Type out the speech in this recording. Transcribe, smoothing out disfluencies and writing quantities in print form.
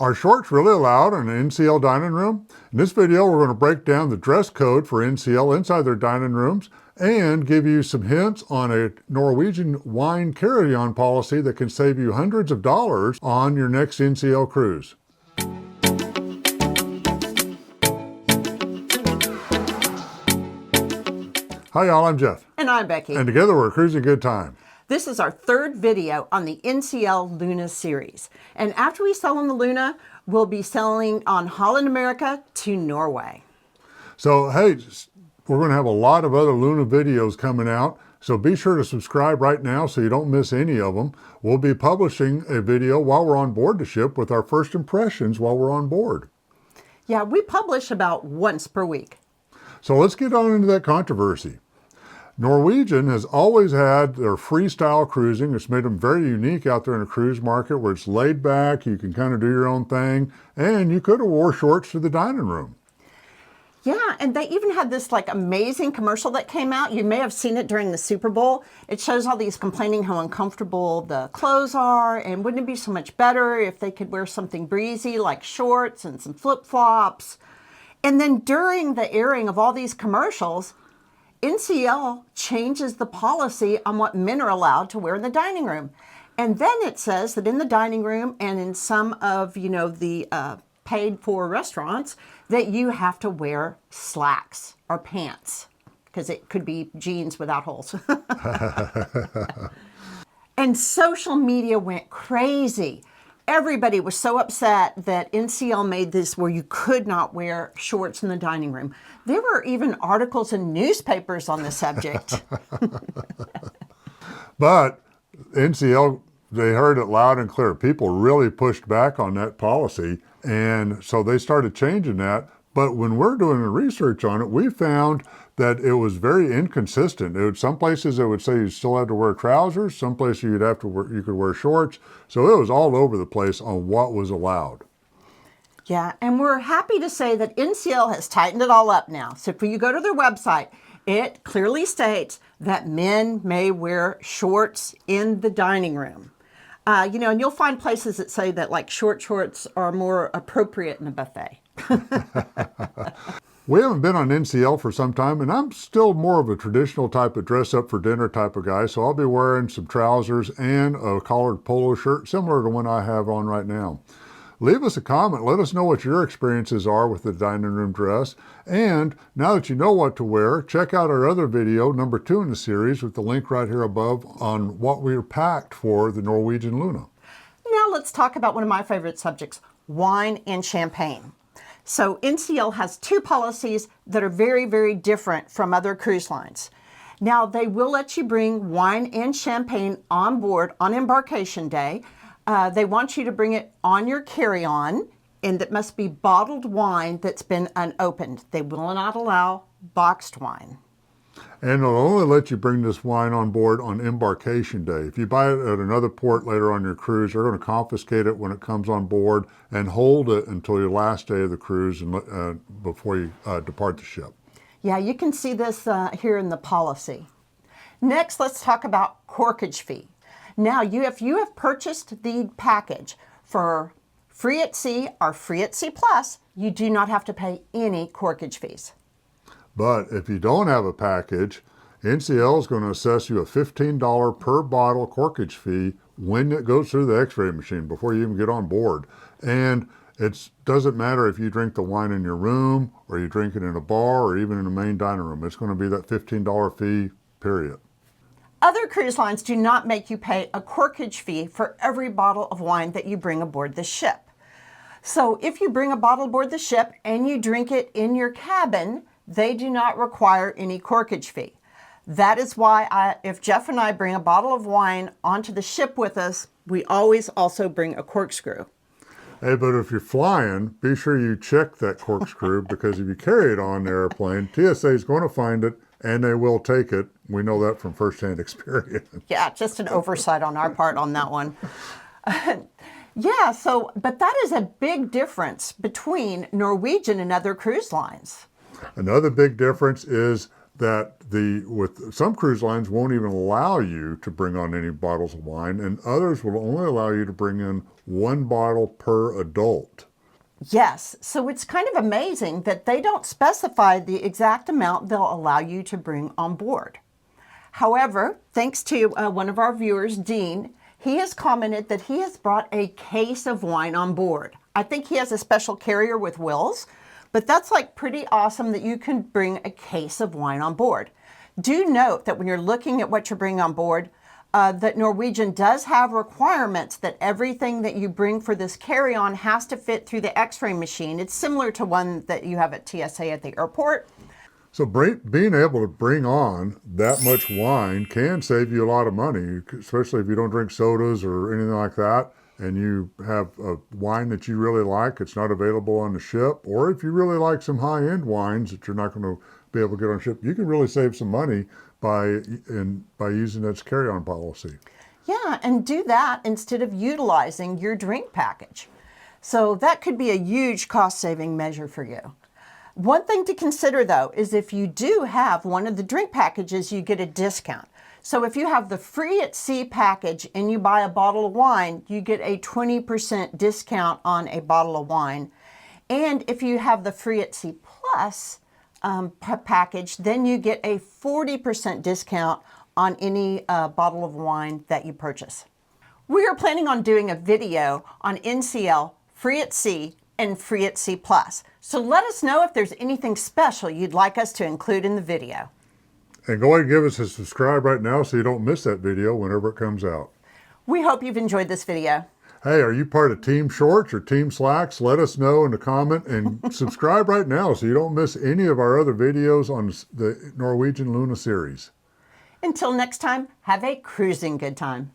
Are shorts really allowed in an NCL dining room? In this video, we're going to break down the dress code for NCL inside their dining rooms and give you some hints on a Norwegian wine carry-on policy that can save you hundreds of dollars on your next NCL cruise. Hi y'all, I'm Jeff. And I'm Becky. And together we're cruising good time. This is our third video on the NCL Luna Series. And after we sell on the Luna, we'll be selling on Holland America to Norway. So hey, we're going to have a lot of other Luna videos coming out. So be sure to subscribe right now so you don't miss any of them. We'll be publishing a video while we're on board the ship with our first impressions while we're on board. Yeah, we publish about once per week. So let's get on into that controversy. Norwegian has always had their freestyle cruising. It's made them very unique out there in the cruise market where it's laid back, you can kind of do your own thing, and you could have wore shorts to the dining room. Yeah, and they even had this like amazing commercial that came out. You may have seen it during the Super Bowl. It shows all these complaining how uncomfortable the clothes are, and wouldn't it be so much better if they could wear something breezy like shorts and some flip-flops? And then during the airing of all these commercials, NCL changes the policy on what men are allowed to wear in the dining room. And then it says that in the dining room and in some of, the paid-for restaurants, that you have to wear slacks or pants, because it could be jeans without holes. And social media went crazy. Everybody was so upset that NCL made this where you could not wear shorts in the dining room. There were even articles in newspapers on the subject. But NCL, they heard it loud and clear. People really pushed back on that policy, and so they started changing that. But when we're doing the research on it, we found that it was very inconsistent. Some places it would say you still had to wear trousers. Some places you could wear shorts. So it was all over the place on what was allowed. Yeah, and we're happy to say that NCL has tightened it all up now. So if you go to their website, it clearly states that men may wear shorts in the dining room. And you'll find places that say that like short shorts are more appropriate in a buffet. We haven't been on NCL for some time, and I'm still more of a traditional type of dress up for dinner type of guy, so I'll be wearing some trousers and a collared polo shirt similar to one I have on right now. Leave us a comment. Let us know what your experiences are with the dining room dress. And now that you know what to wear, check out our other video, number 2 in the series, with the link right here above on what we're packed for the Norwegian Luna. Now let's talk about one of my favorite subjects, wine and champagne. So NCL has 2 policies that are very, very different from other cruise lines. Now, they will let you bring wine and champagne on board on embarkation day. They want you to bring it on your carry-on, and it must be bottled wine that's been unopened. They will not allow boxed wine. And they'll only let you bring this wine on board on embarkation day. If you buy it at another port later on your cruise, they're going to confiscate it when it comes on board and hold it until your last day of the cruise and before you depart the ship. Yeah, you can see this here in the policy. Next, let's talk about corkage fee. Now, if you have purchased the package for Free at Sea or Free at Sea Plus, you do not have to pay any corkage fees. But if you don't have a package, NCL is going to assess you a $15 per bottle corkage fee when it goes through the x-ray machine before you even get on board. And it doesn't matter if you drink the wine in your room or you drink it in a bar or even in the main dining room. It's going to be that $15 fee, period. Other cruise lines do not make you pay a corkage fee for every bottle of wine that you bring aboard the ship. So if you bring a bottle aboard the ship and you drink it in your cabin, they do not require any corkage fee. That is why if Jeff and I bring a bottle of wine onto the ship with us, we always also bring a corkscrew. Hey, but if you're flying, be sure you check that corkscrew because if you carry it on the airplane, TSA is going to find it and they will take it. We know that from firsthand experience. Yeah, just an oversight on our part on that one. Yeah, but that is a big difference between Norwegian and other cruise lines. Another big difference is that with some cruise lines won't even allow you to bring on any bottles of wine, and others will only allow you to bring in 1 bottle per adult. Yes, so it's kind of amazing that they don't specify the exact amount they'll allow you to bring on board. However, thanks to one of our viewers, Dean, he has commented that he has brought a case of wine on board. I think he has a special carrier with Wills, but that's like pretty awesome that you can bring a case of wine on board. Do note that when you're looking at what you're bringing on board, that Norwegian does have requirements that everything that you bring for this carry-on has to fit through the X-ray machine. It's similar to one that you have at TSA at the airport. So being able to bring on that much wine can save you a lot of money, especially if you don't drink sodas or anything like that, and you have a wine that you really like, it's not available on the ship, or if you really like some high-end wines that you're not going to be able to get on ship, you can really save some money by using that carry-on policy. Yeah, and do that instead of utilizing your drink package. So that could be a huge cost-saving measure for you. One thing to consider, though, is if you do have one of the drink packages, you get a discount. So if you have the free at sea package and you buy a bottle of wine, you get a 20% discount on a bottle of wine. And if you have the free at sea plus package, then you get a 40% discount on any bottle of wine that you purchase. We are planning on doing a video on NCL, free at sea, and free at sea plus. So let us know if there's anything special you'd like us to include in the video. And go ahead and give us a subscribe right now so you don't miss that video whenever it comes out. We hope you've enjoyed this video. Hey, are you part of Team Shorts or Team Slacks? Let us know in the comment and subscribe right now so you don't miss any of our other videos on the Norwegian Luna Series. Until next time, have a cruising good time.